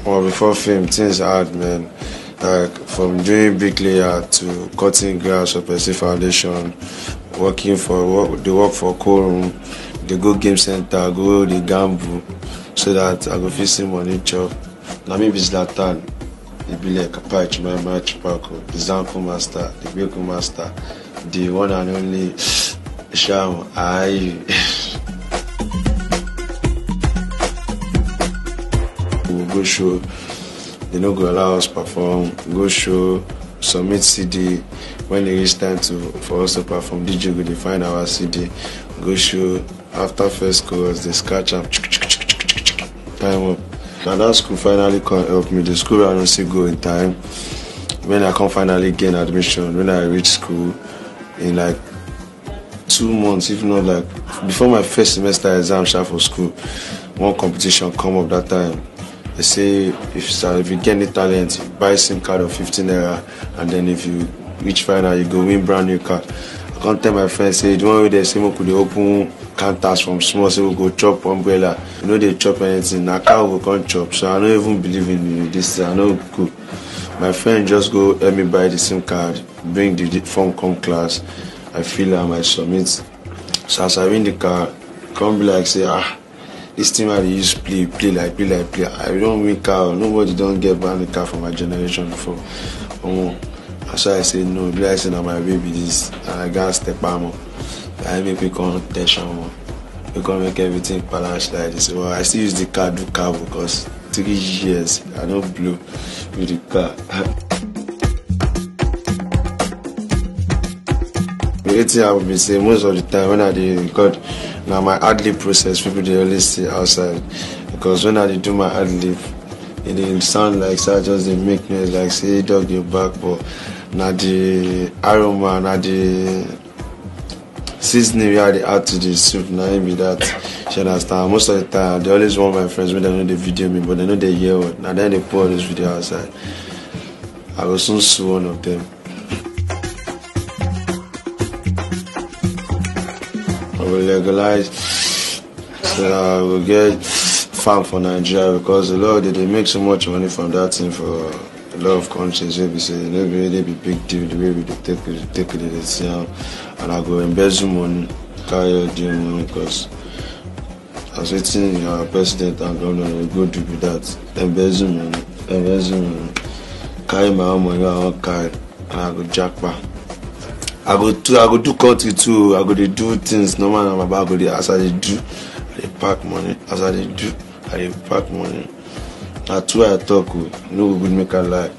Or before fame, things hard, man. Like from doing bricklayer to cutting grass for Percy Foundation, they work for Quorum, they go game center, go the gamble, so that I go fit see money chop. Now maybe it's that time. It be like Apache, my match Paco, the Zanko master, the Beko master, the one and only Sham. We'll go show. They no go allow us perform. Go show, submit CD. When it reach time for us to perform, DJ go define our CD. Go show. After first chorus, they scratch up. Time up. Now that school finally come help me. The school I don't see go in time. When I come finally gain admission, when I reach school, in like 2 months, if not like before my first semester exam for school, one competition come up that time. They say if you get any talent, you buy SIM card of 15 naira, and then if you reach final, you go win brand new card. I can't tell my friends, say the one way they say we could open counters from small, so we go chop umbrella. You know they chop anything. Now car will come chop, so I don't even believe in this. I know good. My friend just go help me buy the SIM card, bring the form come class. I feel I submit. So as I win the car, come be like say this team I use play. I don't win car. Nobody don't get brand new car from my generation before. So I say no. Be like say na my baby this, and I gotta step am. I make me come tension more. We can make everything balanced like this. Well, I still use the car do car because 3 years I don't blow with the car. The thing I would be saying most of the time when I did record. Now my ad-lib process, people they always stay outside because when I do my ad-lib, it didn't sound like so I just they make noise like say dog your back, but now the aroma, now the seasoning we had to add to the soup, now it be that. You understand? Most of the time they always want my friends when they know they video me, but they know they hear what. Now then they pour this video outside. I will soon sue one of them. I will legalize so that I will get farm for Nigeria because a lot of they make so much money from that thing for a lot of countries. They say they really be big deal the way we take it, and I go embezzle money, carry deal money because as waiting our president and governor go do with that embezzle money, carry my own money, I won't carry, and I go jackpot. I go do country too. I go to do things no matter my bag. As I do, I pack money. As I do, I pack money. That's why I talk with. No good make a lie.